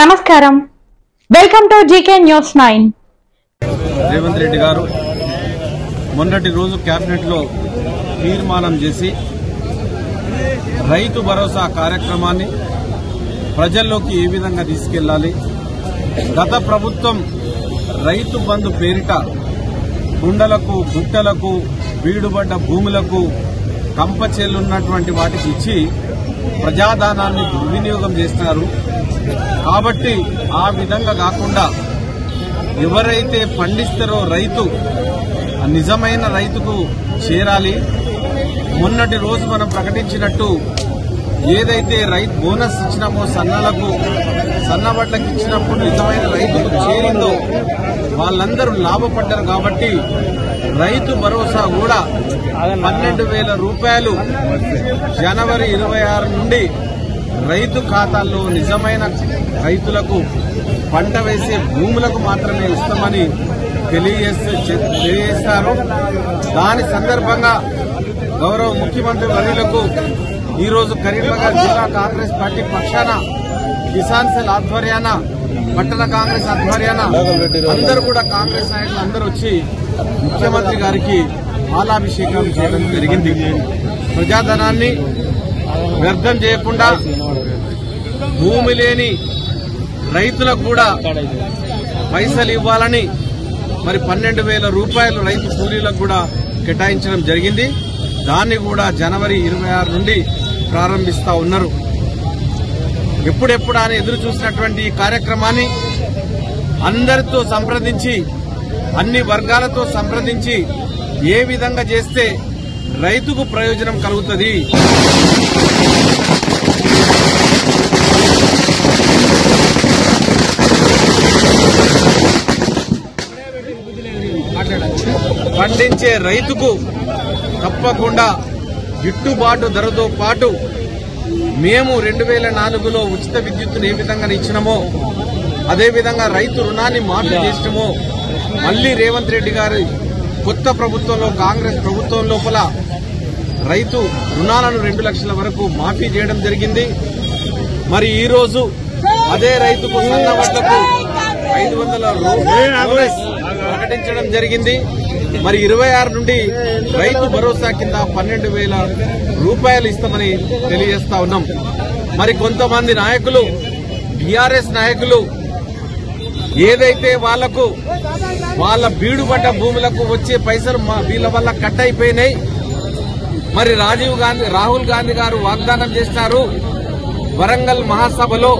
నమస్కారం, welcome to GK news 9. Revanth Reddy గారు మొన్నటి రోజు కేబినెట్ లో తీర్మానం చేసి రైతు భరోసా కార్యక్రమాన్ని ప్రజల్లోకి ఏ విధంగా తీసుకెళ్లాలి, గత ప్రభుత్వం రైతు బంధు పేరిట కుండలకు గుట్టలకు బీడుబడ్డ భూములకు కంపచేలున్నటువంటి వాటికి ఇచ్చి ప్రజాధనాన్ని దుర్వినియోగం చేస్తున్నారు. కాబట్టి ఆ విధంగా కాకుండా ఎవరైతే పండిస్తారో రైతు నిజమైన రైతుకు చేరాలి. మొన్నటి రోజు మనం ప్రకటించినట్టు ఏదైతే రైతు బోనస్ ఇచ్చినామో సన్నబడ్లకు ఇచ్చినప్పుడు నిజమైన రైతుకు చేరిందో వాళ్ళందరూ లాభపడ్డారు. కాబట్టి రైతు భరోసా కూడా 12,000 రూపాయలు జనవరి 26 నుండి రైతు ఖాతాల్లో నిజమైన రైతులకు పంట వేసే భూములకు మాత్రమే ఇస్తామని తెలియజేస్తారు. దాని సందర్భంగా గౌరవ ముఖ్యమంత్రి వర్యులకు ఈరోజు కరీంనగర్ జిల్లా కాంగ్రెస్ పార్టీ పక్షాన కిసాన్ సెల్ ఆధ్వర్యాన, పట్టణ కాంగ్రెస్ ఆధ్వర్యాన అందరూ కూడా కాంగ్రెస్ నాయకులు అందరూ వచ్చి ముఖ్యమంత్రి గారికి పాలాభిషేకం చేయడం జరిగింది. ప్రజాధనాన్ని వ్యర్థం చేయకుండా భూమి లేని రైతులకు కూడా పైసలు ఇవ్వాలని మరి 12,000 రూపాయలు రైతు కూలీలకు కూడా కేటాయించడం జరిగింది. దాన్ని కూడా జనవరి 26 నుండి ప్రారంభిస్తా ఉన్నారు. ఎప్పుడెప్పుడు అని ఎదురు చూసినటువంటి ఈ కార్యక్రమాన్ని అందరితో సంప్రదించి, అన్ని వర్గాలతో సంప్రదించి ఏ విధంగా చేస్తే రైతుకు ప్రయోజనం కలుగుతుంది, పండించే రైతుకు తప్పకుండా గిట్టుబాటు ధరతో పాటు మేము 2004లో ఉచిత విద్యుత్తును ఏ విధంగా ఇచ్చినామో అదేవిధంగా రైతు రుణాన్ని మాఫీ చేసినామో మళ్లీ రేవంత్ రెడ్డి గారి కొత్త ప్రభుత్వంలో, కాంగ్రెస్ ప్రభుత్వం లోపల రైతు రుణాలను 2 లక్షల వరకు మాఫీ చేయడం జరిగింది. మరి ఈ రోజు అదే రైతుకు సన్న వడ్లకు 500 రూపాయలు ప్రకటించడం జరిగింది. మరి 26 నుండి రైతు భరోసా కింద 12,000 రూపాయలు ఇస్తామని తెలియజేస్తా ఉన్నాం. మరి కొంతమంది నాయకులు, టీఆర్ఎస్ నాయకులు ఏదైతే వాళ్ళ బీడుబడ్డ భూములకు వచ్చే పైసలు వీళ్ళ వల్ల కట్ అయిపోయినాయి. మరి రాహుల్ గాంధీ గారు వాగ్దానం చేస్తారు వరంగల్ మహాసభలో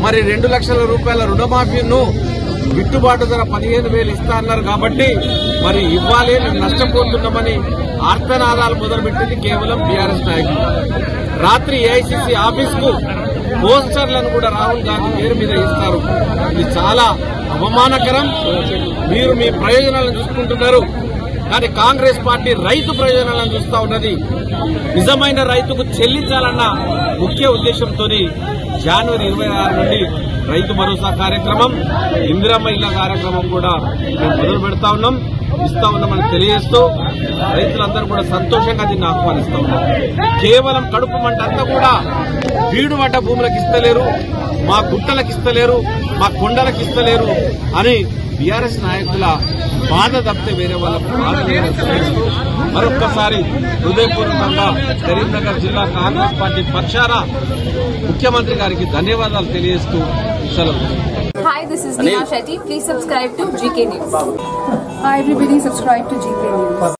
మరి 2 లక్షల రూపాయల రుణమాఫీను గిట్టుబాటు ధర 15,000 ఇస్తా అన్నారు. కాబట్టి మరి ఇవ్వాలి, మేము నష్టపోతున్నామని ఆర్తనాదాలు మొదలుపెట్టింది కేవలం టీఆర్ఎస్ నాయకులు. రాత్రి ఏఐసీసీ ఆఫీస్కు పోస్టర్లను కూడా రాహుల్ గాంధీ పేరు మీద ఇస్తారు. ఇది చాలా అవమానకరం. మీరు మీ ప్రయోజనాలను చూసుకుంటున్నారు, కానీ కాంగ్రెస్ పార్టీ రైతు ప్రయోజనాలను చూస్తా ఉన్నది. నిజమైన రైతుకు చెల్లించాలన్న ముఖ్య ఉద్దేశంతో జనవరి 26 నుండి రైతు భరోసా కార్యక్రమం, ఇందిరమ్మ ఇళ్ల కార్యక్రమం కూడా మేము మొదలు పెడతా ఉన్నాం, ఇస్తా ఉన్నామని తెలియజేస్తూ రైతులందరూ కూడా సంతోషంగా దీన్ని ఆహ్వానిస్తా ఉన్నారు. కేవలం కడుపు మంట అంతా కూడా బీడుబడ్డ భూములకు ఇస్తలేరు, మా గుట్టలకు ఇస్తలేరు, మా కొండలకు ఇస్తలేరు అని టీఆర్ఎస్ నాయకుల బాధ తప్పితే వేరే వాళ్ళకు బాధ తెలియజేస్తూ మరొక్కసారి హృదయపూర్వకంగా కరీంనగర్ జిల్లా కాంగ్రెస్ పార్టీ పక్షాన ముఖ్యమంత్రి గారికి ధన్యవాదాలు తెలియజేస్తూ సెలవు. Hi, this is Neha Shetty. Please subscribe to GK News. Hi everybody, subscribe to GK News.